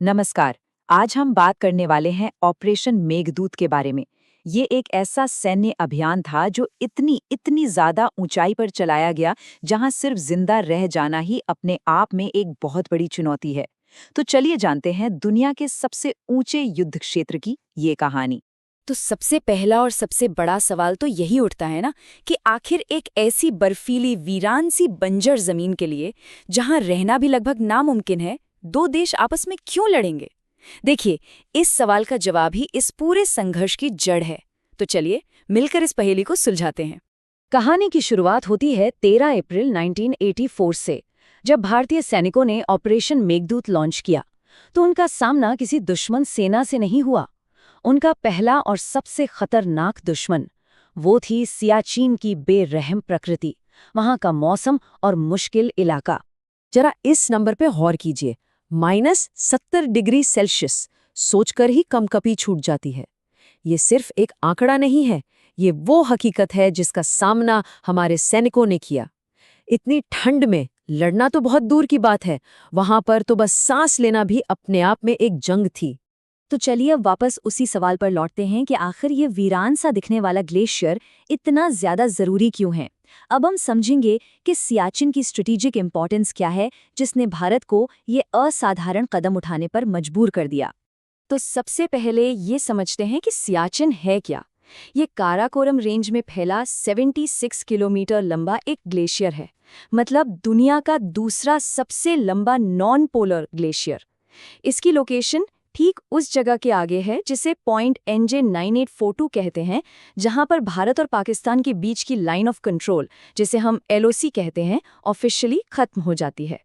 नमस्कार। आज हम बात करने वाले हैं ऑपरेशन मेघदूत के बारे में। ये एक ऐसा सैन्य अभियान था जो इतनी इतनी ज्यादा ऊंचाई पर चलाया गया, जहां सिर्फ जिंदा रह जाना ही अपने आप में एक बहुत बड़ी चुनौती है। तो चलिए जानते हैं दुनिया के सबसे ऊंचे युद्ध क्षेत्र की ये कहानी। तो सबसे पहला और सबसे बड़ा सवाल तो यही उठता है ना कि आखिर एक ऐसी बर्फीली वीरान सी बंजर जमीन के लिए जहां रहना भी लगभग नामुमकिन है, दो देश आपस में क्यों लड़ेंगे? देखिए, इस सवाल का जवाब ही इस पूरे संघर्ष की जड़ है। तो चलिए मिलकर इस पहेली को सुलझाते हैं। कहानी की शुरुआत होती है 13 अप्रैल 1984 से, जब भारतीय सैनिकों ने ऑपरेशन मेघदूत लॉन्च किया। तो उनका सामना किसी दुश्मन सेना से नहीं हुआ। उनका पहला और सबसे खतरनाक दुश्मन वो थी सियाचिन की बेरहम प्रकृति, वहां का मौसम और मुश्किल इलाका। जरा इस नंबर पे गौर कीजिए, -70 डिग्री सेल्सियस। सोचकर ही कंपकपी छूट जाती है। ये सिर्फ एक आंकड़ा नहीं है, ये वो हकीकत है जिसका सामना हमारे सैनिकों ने किया। इतनी ठंड में लड़ना तो बहुत दूर की बात है, वहां पर तो बस सांस लेना भी अपने आप में एक जंग थी। तो चलिए अब वापस उसी सवाल पर लौटते हैं कि आखिर ये वीरान सा दिखने वाला ग्लेशियर इतना ज्यादा जरूरी क्यों है। अब हम समझेंगे कि सियाचिन की स्ट्रेटेजिक इंपॉर्टेंस क्या है, जिसने भारत को ये असाधारण कदम उठाने पर मजबूर कर दिया। तो सबसे पहले ये समझते हैं कि सियाचिन है क्या। ये काराकोरम रेंज में फैला 76 किलोमीटर लंबा एक ग्लेशियर है, मतलब दुनिया का दूसरा सबसे लंबा नॉन पोलर ग्लेशियर। इसकी लोकेशन ठीक उस जगह के आगे है जिसे पॉइंट NJ 9842 कहते हैं, जहां पर भारत और पाकिस्तान के बीच की लाइन ऑफ कंट्रोल, जिसे हम LOC कहते हैं, ऑफिशियली खत्म हो जाती है।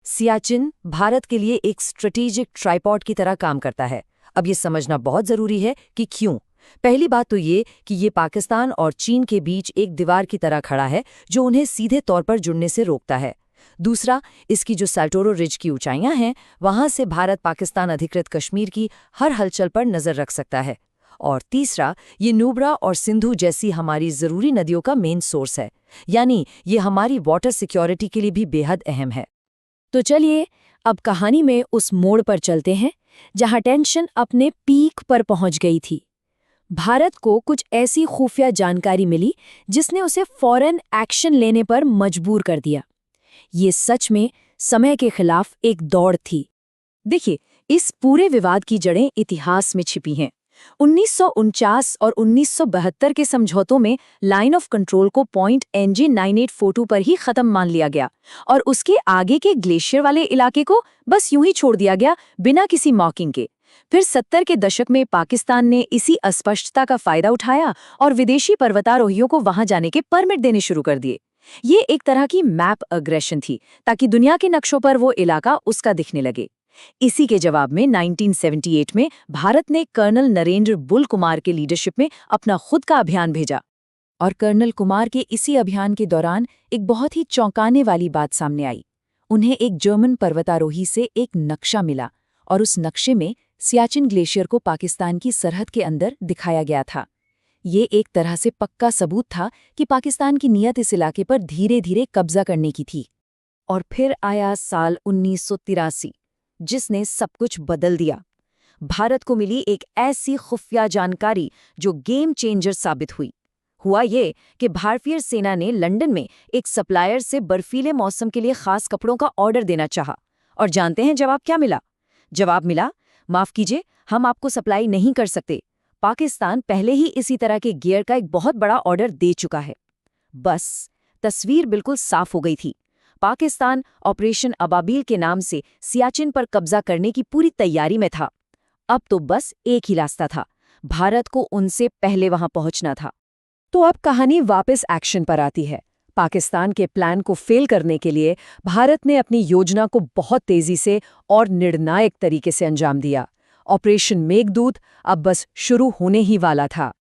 सियाचिन भारत के लिए एक स्ट्रेटेजिक ट्राइपॉड की तरह काम करता है। अब ये समझना बहुत जरूरी है कि क्यों। पहली बात तो ये कि ये पाकिस्तान और चीन के बीच एक दीवार की तरह खड़ा है, जो उन्हें सीधे तौर पर जुड़ने से रोकता है। दूसरा, इसकी जो साल्टोरो रिज की ऊंचाइयां हैं, वहां से भारत पाकिस्तान अधिकृत कश्मीर की हर हलचल पर नजर रख सकता है। और तीसरा, ये नुब्रा और सिंधु जैसी हमारी जरूरी नदियों का मेन सोर्स है, यानी ये हमारी वाटर सिक्योरिटी के लिए भी बेहद अहम है। तो चलिए अब कहानी में उस मोड़ पर चलते हैं जहां टेंशन अपने पीक पर पहुंच गई थी। भारत को कुछ ऐसी खुफिया जानकारी मिली जिसने उसे फौरन एक्शन लेने पर मजबूर कर दिया। ये सच में समय के खिलाफ एक दौड़ थी। देखिए, इस पूरे विवाद की जड़ें इतिहास में छिपी हैं। 1949 और 1972 के समझौतों में लाइन ऑफ कंट्रोल को पॉइंट NJ 9842 पर ही खत्म मान लिया गया और उसके आगे के ग्लेशियर वाले इलाके को बस यूं ही छोड़ दिया गया, बिना किसी मॉकिंग के। फिर 70 के दशक में पाकिस्तान ने इसी अस्पष्टता का फायदा उठाया और विदेशी पर्वतारोहियों को वहां जाने के परमिट देने शुरू कर दिए। ये एक तरह की मैप अग्रेशन थी, ताकि दुनिया के नक्शों पर वो इलाका उसका दिखने लगे। इसी के जवाब में 1978 में भारत ने कर्नल नरेंद्र बुल कुमार के लीडरशिप में अपना खुद का अभियान भेजा। और कर्नल कुमार के इसी अभियान के दौरान एक बहुत ही चौंकाने वाली बात सामने आई। उन्हें एक जर्मन पर्वतारोही से एक नक्शा मिला और उस नक्शे में सियाचिन ग्लेशियर को पाकिस्तान की सरहद के अंदर दिखाया गया था। ये एक तरह से पक्का सबूत था कि पाकिस्तान की नीयत इस इलाके पर धीरे धीरे कब्जा करने की थी। और फिर आया साल 1983, जिसने सब कुछ बदल दिया। भारत को मिली एक ऐसी खुफिया जानकारी जो गेम चेंजर साबित हुई। हुआ ये कि भारतीय सेना ने लंदन में एक सप्लायर से बर्फीले मौसम के लिए खास कपड़ों का ऑर्डर देना चाहा। और जानते हैं जवाब क्या मिला? जवाब मिला, माफ कीजिए, हम आपको सप्लाई नहीं कर सकते। पाकिस्तान पहले ही इसी तरह के गियर का एक बहुत बड़ा ऑर्डर दे चुका है। बस तस्वीर बिल्कुल साफ हो गई थी। पाकिस्तान ऑपरेशन अबाबील के नाम से सियाचिन पर कब्जा करने की पूरी तैयारी में था। अब तो बस एक ही रास्ता था, भारत को उनसे पहले वहां पहुंचना था। तो अब कहानी वापस एक्शन पर आती है। पाकिस्तान के प्लान को फेल करने के लिए भारत ने अपनी योजना को बहुत तेजी से और निर्णायक तरीके से अंजाम दिया। ऑपरेशन मेघदूत अब बस शुरू होने ही वाला था।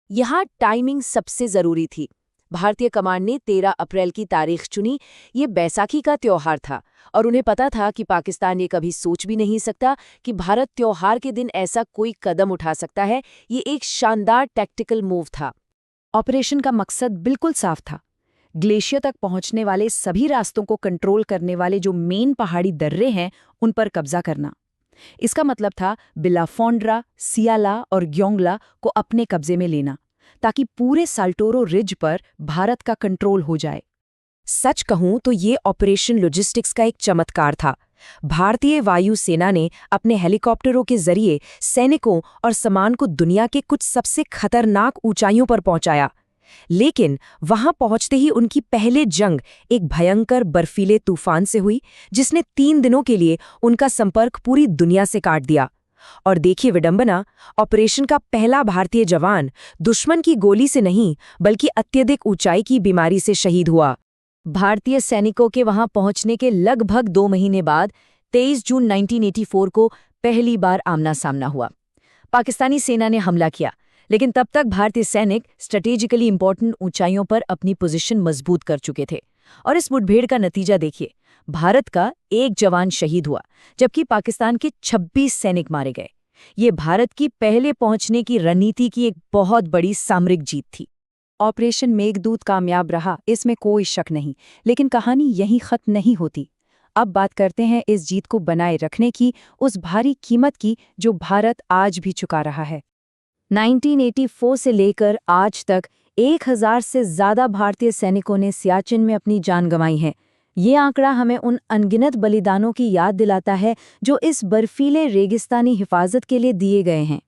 यहाँ टाइमिंग सबसे जरूरी थी। भारतीय कमांड ने 13 अप्रैल की तारीख चुनी। ये बैसाखी का त्योहार था और उन्हें पता था कि पाकिस्तान ये कभी सोच भी नहीं सकता कि भारत त्योहार के दिन ऐसा कोई कदम उठा सकता है। ये एक शानदार टैक्टिकल मूव था। ऑपरेशन का मकसद बिल्कुल साफ था, ग्लेशियर तक पहुंचने वाले सभी रास्तों को कंट्रोल करने वाले जो मेन पहाड़ी दर्रे हैं, उन पर कब्जा करना। इसका मतलब था बिलाफोंड्रा, सियाला और ग्योंगला को अपने कब्जे में लेना, ताकि पूरे साल्टोरो रिज पर भारत का कंट्रोल हो जाए। सच कहूं तो ये ऑपरेशन लॉजिस्टिक्स का एक चमत्कार था। भारतीय वायु सेना ने अपने हेलीकॉप्टरों के जरिए सैनिकों और सामान को दुनिया के कुछ सबसे खतरनाक ऊंचाइयों पर पहुंचाया। लेकिन वहां पहुंचते ही उनकी पहले जंग एक भयंकर बर्फीले तूफान से हुई, जिसने 3 दिनों के लिए उनका संपर्क पूरी दुनिया से काट दिया। और देखिए विडंबना, ऑपरेशन का पहला भारतीय जवान दुश्मन की गोली से नहीं बल्कि अत्यधिक ऊंचाई की बीमारी से शहीद हुआ। भारतीय सैनिकों के वहां पहुंचने के लगभग 2 महीने बाद 23 जून 1984 को पहली बार आमना सामना हुआ। पाकिस्तानी सेना ने हमला किया, लेकिन तब तक भारतीय सैनिक स्ट्रेटेजिकली इंपॉर्टेंट ऊंचाइयों पर अपनी पोजीशन मजबूत कर चुके थे। और इस मुठभेड़ का नतीजा देखिए, भारत का 1 जवान शहीद हुआ, जबकि पाकिस्तान के 26 सैनिक मारे गए। ये भारत की पहले पहुंचने की रणनीति की एक बहुत बड़ी सामरिक जीत थी। ऑपरेशन मेघदूत कामयाब रहा, इसमें कोई शक नहीं, लेकिन कहानी यहीं खत्म नहीं होती। अब बात करते हैं इस जीत को बनाए रखने की, उस भारी कीमत की जो भारत आज भी चुका रहा है। 1984 से लेकर आज तक 1000 से ज्यादा भारतीय सैनिकों ने सियाचिन में अपनी जान गंवाई है। ये आंकड़ा हमें उन अनगिनत बलिदानों की याद दिलाता है जो इस बर्फीले रेगिस्तानी हिफाजत के लिए दिए गए हैं।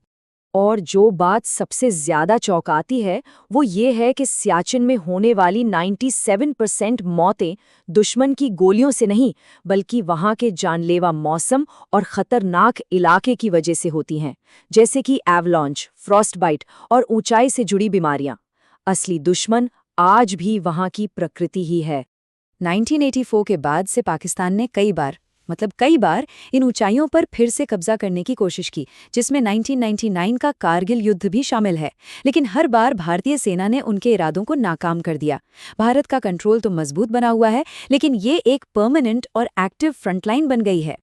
और जो बात सबसे ज्यादा चौंकाती है वो ये है कि सियाचिन में होने वाली 97% मौतें दुश्मन की गोलियों से नहीं बल्कि वहां के जानलेवा मौसम और खतरनाक इलाके की वजह से होती हैं, जैसे कि एवलॉन्च, फ्रॉस्टबाइट और ऊंचाई से जुड़ी बीमारियां। असली दुश्मन आज भी वहां की प्रकृति ही है। 1984 के बाद से पाकिस्तान ने कई बार इन ऊंचाइयों पर फिर से कब्जा करने की कोशिश की, जिसमें 1999 का कारगिल युद्ध भी शामिल है। लेकिन हर बार भारतीय सेना ने उनके इरादों को नाकाम कर दिया। भारत का कंट्रोल तो मजबूत बना हुआ है, लेकिन ये एक परमानेंट और एक्टिव फ्रंटलाइन बन गई है।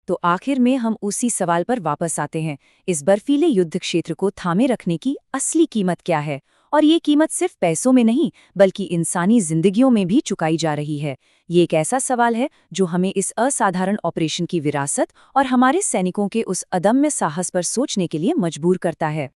तो आखिर में हम उसी सवाल पर वापस आते हैं, इस बर्फीले युद्ध क्षेत्र को थामे रखने की असली कीमत क्या है? और ये कीमत सिर्फ पैसों में नहीं बल्कि इंसानी जिंदगियों में भी चुकाई जा रही है। ये एक ऐसा सवाल है जो हमें इस असाधारण ऑपरेशन की विरासत और हमारे सैनिकों के उस अदम्य साहस पर सोचने के लिए मजबूर करता है।